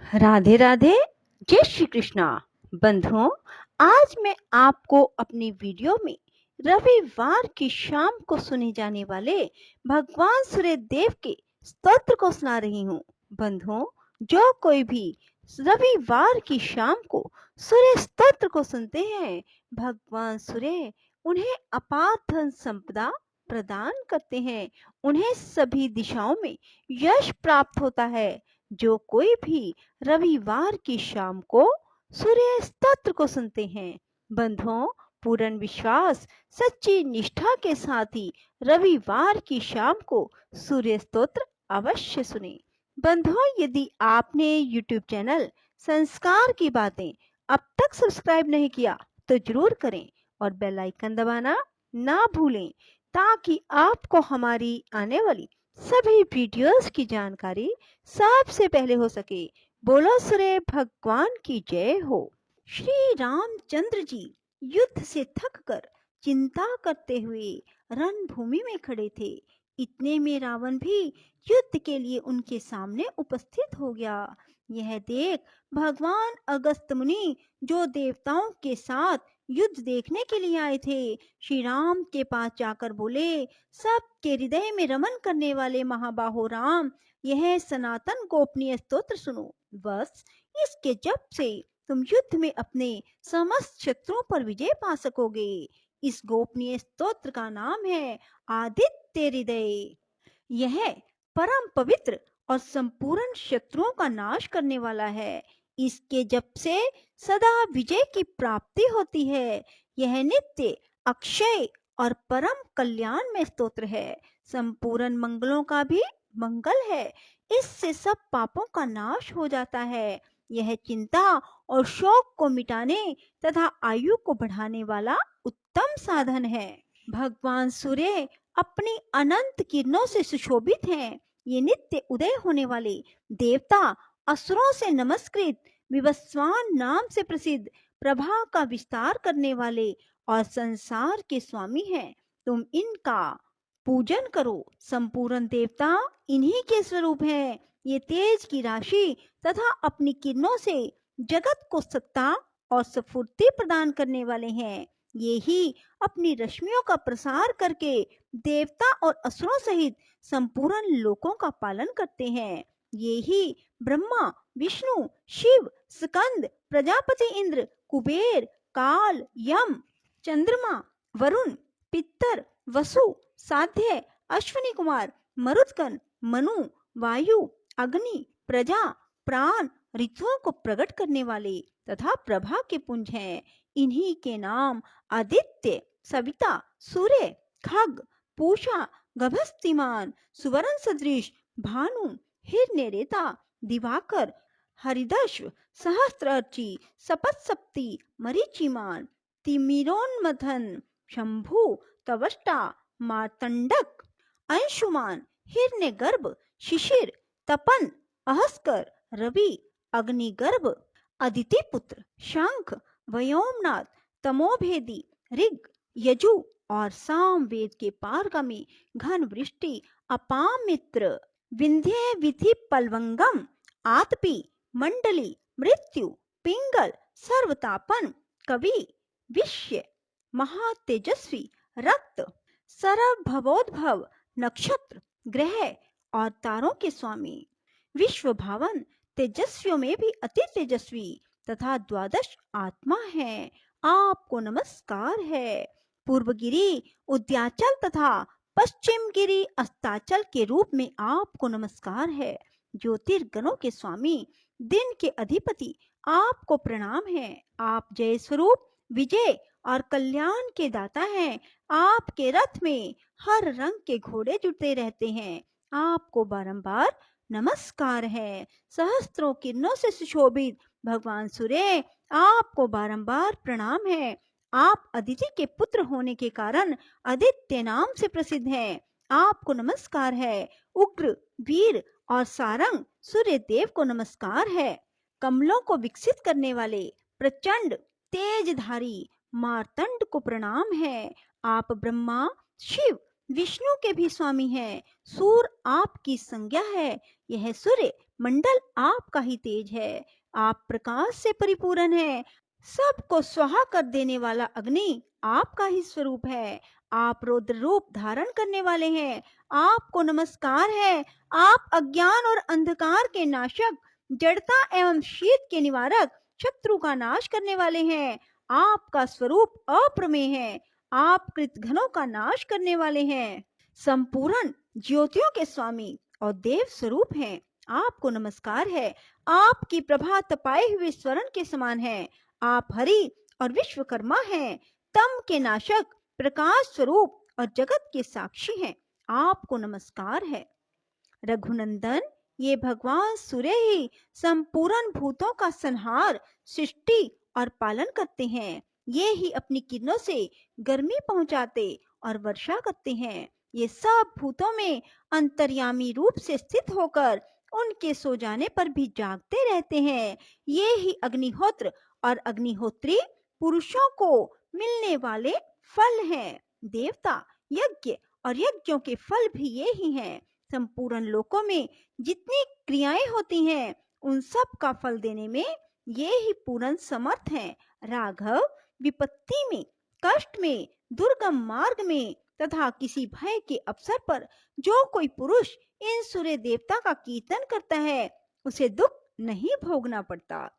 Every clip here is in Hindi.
राधे राधे। जय श्री कृष्णा। बंधुओं, आज मैं आपको अपनी वीडियो में रविवार की शाम को सुने जाने वाले भगवान सूर्य देव के स्तोत्र को सुना रही हूँ। बंधुओं, जो कोई भी रविवार की शाम को सूर्य स्तोत्र को सुनते हैं, भगवान सूर्य उन्हें अपार धन संपदा प्रदान करते हैं। उन्हें सभी दिशाओं में यश प्राप्त होता है। जो कोई भी रविवार की शाम को सूर्य स्तोत्र को सुनते हैं, बंधुओं, पूर्ण विश्वास सच्ची निष्ठा के साथ ही रविवार की शाम को सूर्य स्तोत्र अवश्य सुने। बंधुओं, यदि आपने YouTube चैनल संस्कार की बातें अब तक सब्सक्राइब नहीं किया तो जरूर करें और बेल आइकन दबाना ना भूलें, ताकि आपको हमारी आने वाली सभी वीडियोस की जानकारी सबसे पहले हो सके। बोलो सूर्य भगवान की जय हो। श्री रामचंद्र जी युद्ध से थककर चिंता करते हुए रणभूमि में खड़े थे। इतने में रावण भी युद्ध के लिए उनके सामने उपस्थित हो गया। यह देख भगवान अगस्त मुनि, जो देवताओं के साथ युद्ध देखने के लिए आए थे, श्री राम के पास जाकर बोले, सबके हृदय में रमन करने वाले महाबाहो राम, यह सनातन गोपनीय स्तोत्र सुनो। बस इसके जप से तुम युद्ध में अपने समस्त शत्रुओं पर विजय पा सकोगे। इस गोपनीय स्तोत्र का नाम है आदित्य हृदय। यह परम पवित्र और संपूर्ण शत्रुओं का नाश करने वाला है। इसके जप से सदा विजय की प्राप्ति होती है। यह नित्य, अक्षय और परम कल्याण में स्तोत्र है। संपूर्ण मंगलों का भी मंगल है। इससे सब पापों का नाश हो जाता है। यह चिंता और शोक को मिटाने तथा आयु को बढ़ाने वाला उत्तम साधन है। भगवान सूर्य अपनी अनंत किरणों से सुशोभित हैं। ये नित्य उदय होने वाले देवता, असुरों से नमस्कृत, विवस्वान नाम से प्रसिद्ध, प्रभा का विस्तार करने वाले और संसार के स्वामी हैं। तुम इनका पूजन करो। संपूर्ण देवता इन्हीं के स्वरूप हैं। ये तेज की राशि तथा अपनी किरणों से जगत को सत्ता और स्फूर्ति प्रदान करने वाले हैं। ये ही अपनी रश्मियों का प्रसार करके देवता और असुरों सहित संपूर्ण लोकों का पालन करते हैं। ये ही ब्रह्मा, विष्णु, शिव, स्कंद, प्रजापति इंद्र, कुबेर, काल, यम, चंद्रमा, वरुण, पितर, वसु, साध्य, अश्विनी कुमार, मरुदगण, मनु, वायु, अग्नि, प्रजा, प्राण, ऋतुओं को प्रकट करने वाले तथा प्रभा के पुंज हैं। इन्हीं के नाम आदित्य, सविता, सूर्य, खग, पूषा, गभस्तिमान, सुवर्ण सदृश, भानु, हिरण्यरेता, दिवाकर, हरिदश्व, सहस्त्रर्ची, सपत्सप्ती, मरीचिमान, तिमिरोन्मथन, शंभु, तवष्टा, मार्तंडक, अंशुमान, हिरण्यगर्भ, शिशिर, तपन, अहस्कर, रवि, अग्निगर्भ, अदिति पुत्र, शंख, व्योमनाथ, तमोभेदी, ऋग, यजु और साम वेद के पारगामी, घन वृष्टि, अपामित्र, विंध्य विधि पलवंगम, आतपी, मंडली, मृत्यु, पिंगल, सर्वतापन, कवि, विश्य, महातेजस्वी, रक्त, सरव भवोद्भव, नक्षत्र, ग्रह और तारों के स्वामी, विश्व भावन, तेजस्वियों में भी अति तेजस्वी तथा द्वादश आत्मा है। आपको नमस्कार है। पूर्वगिरी, उद्याचल तथा पश्चिम गिरी अस्ताचल के रूप में आपको नमस्कार है। ज्योतिर्गणों के स्वामी, दिन के अधिपति, आपको प्रणाम है। आप जय स्वरूप, विजय और कल्याण के दाता हैं। आपके रथ में हर रंग के घोड़े जुटते रहते हैं। आपको बारंबार नमस्कार है। सहस्त्रों किरणों से सुशोभित भगवान सूर्य, आपको बारंबार प्रणाम है। आप अदिति के पुत्र होने के कारण आदित्य नाम से प्रसिद्ध हैं। आपको नमस्कार है। उग्र, वीर और सारंग सूर्य देव को नमस्कार है। कमलों को विकसित करने वाले प्रचंड तेजधारी मार्तंड को प्रणाम है। आप ब्रह्मा, शिव, विष्णु के भी स्वामी हैं। सूर्य आपकी संज्ञा है। यह सूर्य मंडल आपका ही तेज है। आप प्रकाश से परिपूर्ण हैं। सबको स्वाहा कर देने वाला अग्नि आपका ही स्वरूप है। आप रौद्र रूप धारण करने वाले हैं। आपको नमस्कार है। आप अज्ञान और अंधकार के नाशक, जड़ता एवं शीत के निवारक, शत्रु का नाश करने वाले हैं। आपका स्वरूप अप्रमेय है। आप कृतघ्नों का नाश करने वाले हैं। संपूर्ण ज्योतियों के स्वामी और देव स्वरूप हैं। आपको नमस्कार है। आपकी प्रभा तपाए हुए स्वर्ण के समान है। आप हरि और विश्वकर्मा हैं। तम के नाशक, प्रकाश स्वरूप और जगत के साक्षी हैं। आपको नमस्कार है। रघुनंदन, ये भगवान सूर्य ही संपूर्ण भूतों का संहार, सृष्टि और पालन करते हैं। ये ही अपनी किरणों से गर्मी पहुंचाते और वर्षा करते हैं। ये सब भूतों में अंतर्यामी रूप से स्थित होकर उनके सो जाने पर भी जागते रहते हैं। ये ही अग्निहोत्र और अग्निहोत्री पुरुषों को मिलने वाले फल हैं। देवता, यज्ञ और यज्ञों के फल भी ये ही हैं। संपूर्ण लोकों में जितनी क्रियाएं होती हैं, उन सब का फल देने में ये ही पूर्ण समर्थ हैं। राघव, विपत्ति में, कष्ट में, दुर्गम मार्ग में तथा किसी भय के अवसर पर जो कोई पुरुष इन सूर्य देवता का कीर्तन करता है, उसे दुख नहीं भोगना पड़ता।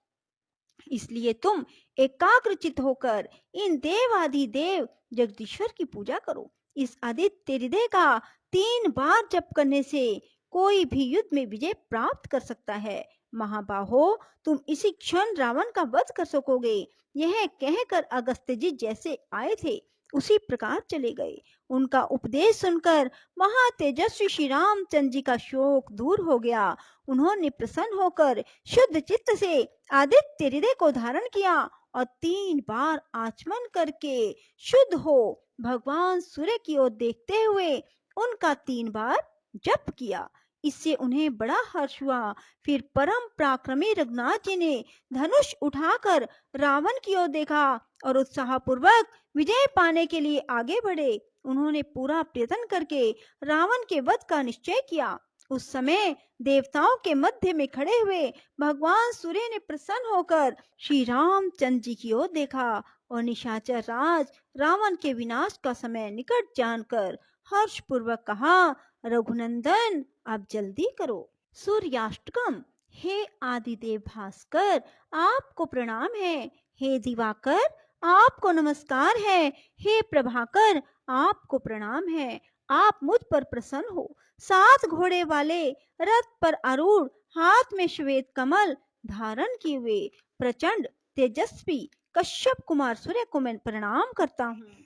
इसलिए तुम एकाग्रचित होकर इन देवादि देव जगदीश्वर की पूजा करो। इस आदित्य हृदय का 3 बार जप करने से कोई भी युद्ध में विजय प्राप्त कर सकता है। महाबाहो, तुम इसी क्षण रावण का वध कर सकोगे। यह कहकर अगस्त्य जी जैसे आए थे उसी प्रकार चले गए। उनका उपदेश सुनकर महातेजस्वी श्री रामचंद्र जी का शोक दूर हो गया। उन्होंने प्रसन्न होकर शुद्ध चित्त से आदित्य हृदय को धारण किया और 3 बार आचमन करके शुद्ध हो भगवान सूर्य की ओर देखते हुए उनका 3 बार जप किया। इससे उन्हें बड़ा हर्ष हुआ। फिर परम पराक्रमी रघुनाथ जी ने धनुष उठाकर रावण की ओर देखा और उत्साहपूर्वक विजय पाने के लिए आगे बढ़े। उन्होंने पूरा प्रयत्न करके रावण के वध का निश्चय किया। उस समय देवताओं के मध्य में खड़े हुए भगवान सूर्य ने प्रसन्न होकर श्री रामचंद्र जी की ओर देखा और निशाचर राज रावण के विनाश का समय निकट जानकर हर्ष पूर्वक कहा, रघुनंदन, आप जल्दी करो। सूर्याष्टकम। हे आदिदेव भास्कर, आपको प्रणाम है। हे दिवाकर, आपको नमस्कार है। हे प्रभाकर, आपको प्रणाम है। आप मुझ पर प्रसन्न हो। 7 घोड़े वाले रथ पर आरूढ़, हाथ में श्वेत कमल धारण किए हुए प्रचंड तेजस्वी कश्यप कुमार सूर्य को मैं प्रणाम करता हूँ।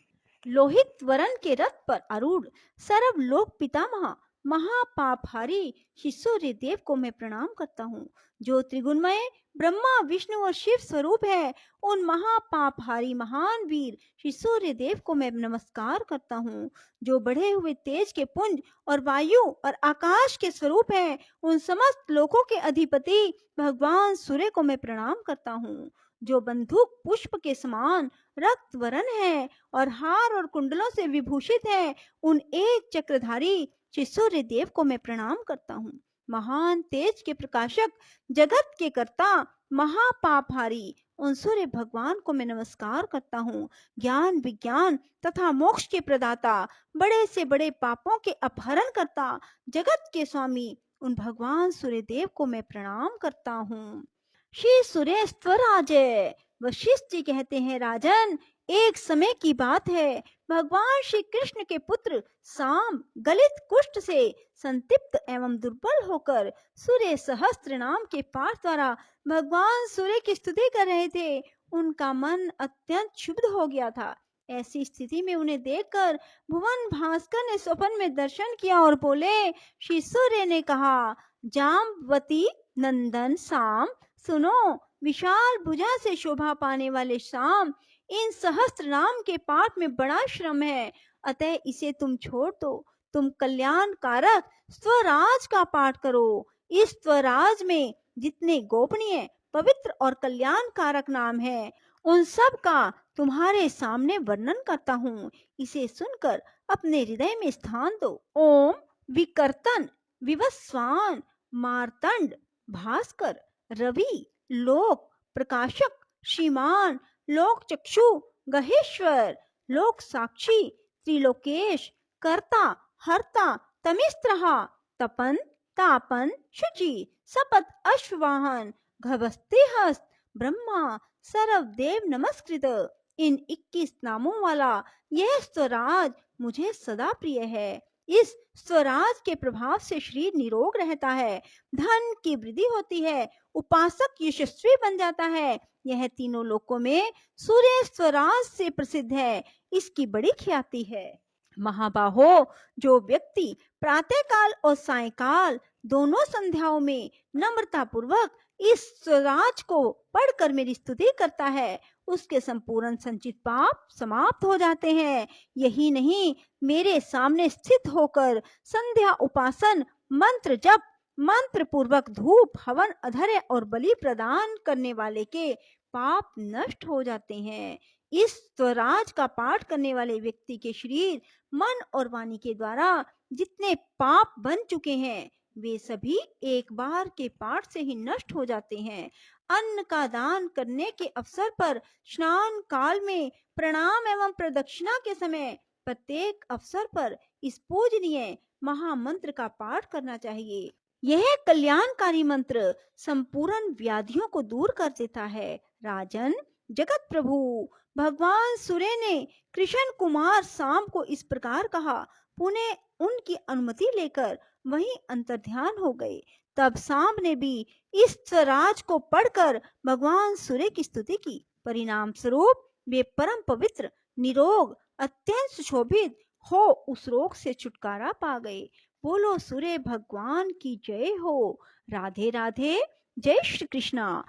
लोहित वरण के रथ पर आरूढ़ सर्वलोक पितामह महापापहारी श्री सूर्य देव को मैं प्रणाम करता हूँ। जो त्रिगुणमय ब्रह्मा विष्णु और शिव स्वरूप है, उन महापापहारी महान वीर श्री सूर्य देव को मैं नमस्कार करता हूँ। जो बढ़े हुए तेज के पुंज और वायु और आकाश के स्वरूप है, उन समस्त लोकों के अधिपति भगवान सूर्य को मैं प्रणाम करता हूँ। जो बंदूक पुष्प के समान रक्त वरण है और हार और कुंडलों से विभूषित है, उन एक चक्रधारी श्री सूर्य देव को मैं प्रणाम करता हूँ। महान तेज के प्रकाशक, जगत के कर्ता, महापापहारी उन सूर्य भगवान को मैं नमस्कार करता हूँ। ज्ञान विज्ञान तथा मोक्ष के प्रदाता, बड़े से बड़े पापों के अपहरण करता, जगत के स्वामी उन भगवान सूर्य देव को मैं प्रणाम करता हूँ। श्री सूर्य स्वराजय। वशिष्ठ जी कहते हैं, राजन, एक समय की बात है, भगवान श्री कृष्ण के पुत्र साम गलित कुष्ठ से संतप्त एवं दुर्बल होकर सूर्य सहस्त्र नाम के पाठ द्वारा भगवान सूर्य की स्तुति कर रहे थे। उनका मन अत्यंत क्षुब्ध हो गया था। ऐसी स्थिति में उन्हें देखकर भुवन भास्कर ने स्वप्न में दर्शन किया और बोले, श्री सूर्य ने कहा, जाम्बवती नंदन साम, सुनो, विशाल भुजा से शोभा पाने वाले शाम, इन सहस्त्र नाम के पाठ में बड़ा श्रम है, अतः इसे तुम छोड़ दो। तुम कल्याण कारक स्वराज का पाठ करो। इस स्वराज में जितने गोपनीय, पवित्र और कल्याण कारक नाम है, उन सब का तुम्हारे सामने वर्णन करता हूँ। इसे सुनकर अपने हृदय में स्थान दो। ओम विकर्तन, विवस्वान, मार्तंड, भास्कर, रवि, लोक, प्रकाशक, श्रीमान, लोक चक्षु, गहेश्वर, लोक साक्षी, त्रिलोकेश, कर्ता, हर्ता, तमिस्त्रहा, तपन, तापन, शुचि, सपत, अश्ववाहन, घबस्ते हस्त, ब्रह्मा, सर्वदेव नमस्कृत। इन 21 नामों वाला यह स्वराज मुझे सदा प्रिय है। इस स्वराज के प्रभाव से शरीर निरोग रहता है, धन की वृद्धि होती है, उपासक यशस्वी बन जाता है। यह तीनों लोकों में सूर्य स्वराज से प्रसिद्ध है, इसकी बड़ी ख्याति है। महाबाहो, जो व्यक्ति प्रातःकाल और सायंकाल दोनों संध्याओं में नम्रता पूर्वक इस स्वराज को पढ़कर मेरी स्तुति करता है, उसके संपूर्ण संचित पाप समाप्त हो जाते हैं। यही नहीं, मेरे सामने स्थित होकर संध्या उपासन, मंत्र जप, मंत्र पूर्वक धूप, हवन, अधर्य और बलि प्रदान करने वाले के पाप नष्ट हो जाते हैं। इस स्वराज का पाठ करने वाले व्यक्ति के शरीर, मन और वाणी के द्वारा जितने पाप बन चुके हैं, वे सभी एक बार के पाठ से ही नष्ट हो जाते हैं। अन्न का दान करने के अवसर पर, स्नान काल में, प्रणाम एवं प्रदक्षिणा के समय, प्रत्येक अवसर पर इस पूजनीय महामंत्र का पाठ करना चाहिए। यह कल्याणकारी मंत्र संपूर्ण व्याधियों को दूर कर देता है। राजन, जगत प्रभु भगवान सूर्य ने कृष्ण कुमार शाम को इस प्रकार कहा। पुनः उनकी अनुमति लेकर वहीं अंतर्ध्यान हो गए। तब शाम ने भी इस स्वराज को पढ़कर भगवान सूर्य की स्तुति की। परिणाम स्वरूप वे परम पवित्र, निरोग, अत्यंत सुशोभित हो उस रोग से छुटकारा पा गए। बोलो सूर्य भगवान की जय हो। राधे राधे। जय श्री कृष्णा।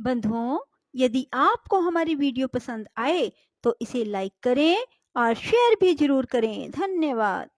बंधुओं, यदि आपको हमारी वीडियो पसंद आए तो इसे लाइक करें और शेयर भी जरूर करें। धन्यवाद।